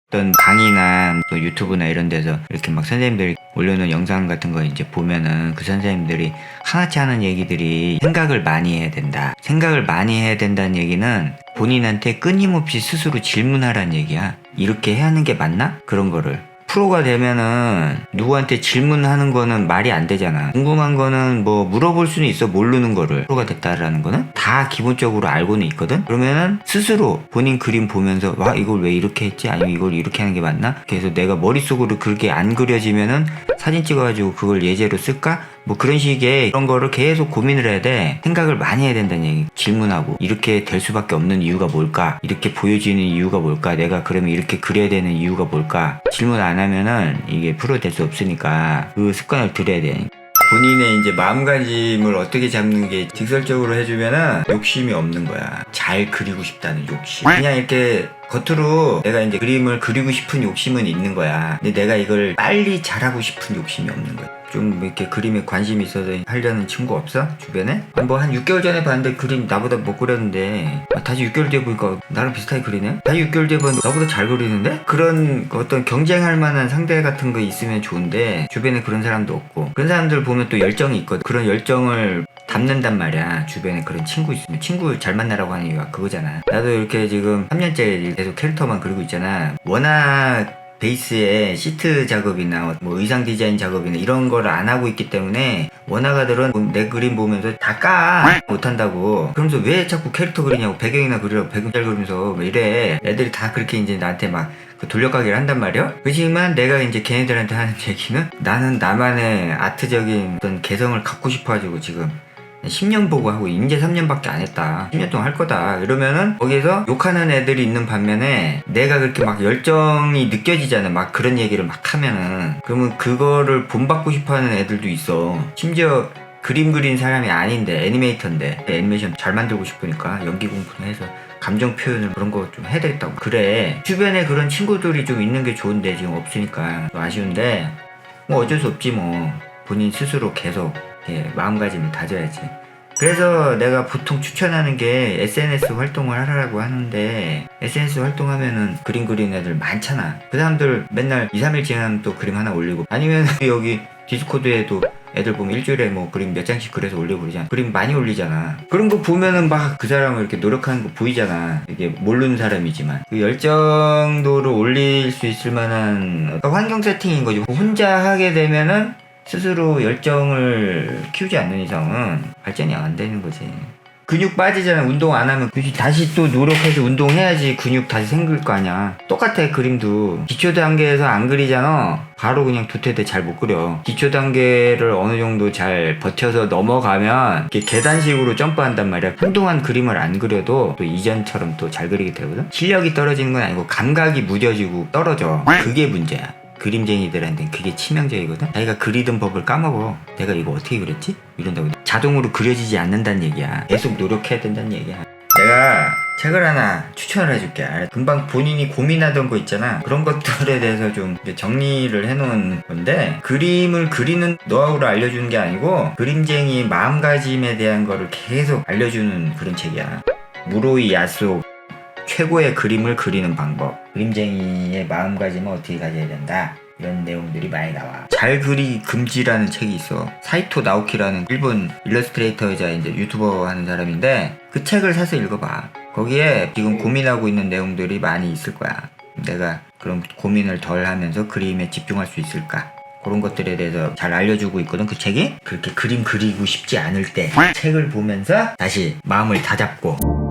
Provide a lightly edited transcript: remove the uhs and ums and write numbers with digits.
어떤 강의나 또 유튜브나 이런 데서 이렇게 막 선생님들이 올려놓은 영상 같은 거 이제 보면은 그 선생님들이 하나치 하는 얘기들이 생각을 많이 해야 된다. 생각을 많이 해야 된다는 얘기는 본인한테 끊임없이 스스로 질문하라는 얘기야. 이렇게 해야 하는 게 맞나? 그런 거를. 프로가 되면은 누구한테 질문하는 거는 말이 안 되잖아. 궁금한 거는 뭐 물어볼 수는 있어. 모르는 거를. 프로가 됐다라는 거는 다 기본적으로 알고는 있거든. 그러면은 스스로 본인 그림 보면서 와 이걸 왜 이렇게 했지? 아니면 이걸 이렇게 하는 게 맞나? 그래서 내가 머릿속으로 그렇게 안 그려지면은 사진 찍어가지고 그걸 예제로 쓸까? 뭐 그런 식의 그런 거를 계속 고민을 해야 돼. 생각을 많이 해야 된다는 얘기. 질문하고 이렇게 될 수밖에 없는 이유가 뭘까? 이렇게 보여지는 이유가 뭘까? 내가 그러면 이렇게 그려야 되는 이유가 뭘까? 질문 안 하면은 이게 프로 될 수 없으니까 그 습관을 들여야 돼. 본인의 이제 마음가짐을 어떻게 잡는 게 직설적으로 해주면은 욕심이 없는 거야. 잘 그리고 싶다는 욕심. 그냥 이렇게 겉으로 내가 이제 그림을 그리고 싶은 욕심은 있는 거야. 근데 내가 이걸 빨리 잘하고 싶은 욕심이 없는 거야. 좀 이렇게 그림에 관심이 있어서 하려는 친구 없어? 주변에? 뭐 한 6개월 전에 봤는데 그림 나보다 못 그렸는데 다시 6개월 뒤에 보니까 나랑 비슷하게 그리네? 다시 6개월 뒤에 보니까 나보다 잘 그리는데? 그런 어떤 경쟁할 만한 상대 같은 거 있으면 좋은데 주변에 그런 사람도 없고 그런 사람들 보면 또 열정이 있거든. 그런 열정을 담는단 말이야. 주변에 그런 친구 있으면. 친구 잘 만나라고 하는 이유가 그거잖아. 나도 이렇게 지금 3년째 계속 캐릭터만 그리고 있잖아. 워낙 베이스에 시트 작업이나 뭐 의상 디자인 작업이나 이런 걸 안 하고 있기 때문에 원화가들은 내 그림 보면서 다 까 못한다고. 그러면서 왜 자꾸 캐릭터 그리냐고. 배경이나 그리라고. 배경 잘 그리면서 왜 이래. 애들이 다 그렇게 이제 나한테 막 그 돌려가기를 한단 말이야. 그렇지만 내가 이제 걔네들한테 하는 얘기는 나는 나만의 아트적인 어떤 개성을 갖고 싶어가지고 지금 10년 보고 하고 이제 3년밖에 안 했다. 10년 동안 할 거다. 이러면은 거기서 욕하는 애들이 있는 반면에 내가 그렇게 막 열정이 느껴지잖아. 막 그런 얘기를 막 하면은. 그러면 그거를 본받고 싶어 하는 애들도 있어. 심지어 그림 그린 사람이 아닌데 애니메이터인데 애니메이션 잘 만들고 싶으니까 연기 공부를 해서 감정 표현을 그런 거 좀 해야 되겠다고. 그래. 주변에 그런 친구들이 좀 있는 게 좋은데 지금 없으니까 좀 아쉬운데 뭐 어쩔 수 없지 뭐. 본인 스스로 계속 마음가짐을 다져야지. 그래서 내가 보통 추천하는 게 SNS 활동을 하라고 하는데 SNS 활동하면은 그림 그리는 애들 많잖아. 그 사람들 맨날 2, 3일 지나면 또 그림 하나 올리고 아니면 여기 디스코드에도 애들 보면 일주일에 뭐 그림 몇 장씩 그려서 올리고 그러잖아. 그림 많이 올리잖아. 그런 거 보면은 막 그 사람을 이렇게 노력하는 거 보이잖아. 이게 모르는 사람이지만 그 열정도를 올릴 수 있을 만한 환경 세팅인 거지. 혼자 하게 되면은 스스로 열정을 키우지 않는 이상은 발전이 안 되는 거지. 근육 빠지잖아. 운동 안 하면 다시 또 노력해서 운동해야지 근육 다시 생길 거 아니야. 똑같아. 그림도 기초 단계에서 안 그리잖아. 바로 그냥 도태돼 잘 못 그려. 기초 단계를 어느 정도 잘 버텨서 넘어가면 이렇게 계단식으로 점프한단 말이야. 한동안 그림을 안 그려도 또 이전처럼 또 잘 그리게 되거든. 실력이 떨어지는 건 아니고 감각이 무뎌지고 떨어져. 그게 문제야. 그림쟁이들한테는 그게 치명적이거든. 자기가 그리던 법을 까먹어. 내가 이거 어떻게 그렸지? 이런다고. 자동으로 그려지지 않는다는 얘기야. 계속 노력해야 된다는 얘기야. 내가 책을 하나 추천을 해줄게. 금방 본인이 고민하던 거 있잖아. 그런 것들에 대해서 좀 정리를 해놓은 건데 그림을 그리는 노하우를 알려주는 게 아니고 그림쟁이 마음가짐에 대한 거를 계속 알려주는 그런 책이야. 무로이 야스오 최고의 그림을 그리는 방법. 그림쟁이의 마음가짐은 어떻게 가져야 된다. 이런 내용들이 많이 나와. 잘 그리기 금지라는 책이 있어. 사이토 나오키라는 일본 일러스트레이터이자 이제 유튜버 하는 사람인데 그 책을 사서 읽어봐. 거기에 지금 고민하고 있는 내용들이 많이 있을 거야. 내가 그럼 고민을 덜 하면서 그림에 집중할 수 있을까? 그런 것들에 대해서 잘 알려주고 있거든. 그 책이. 그렇게 그림 그리고 싶지 않을 때 책을 보면서 다시 마음을 다잡고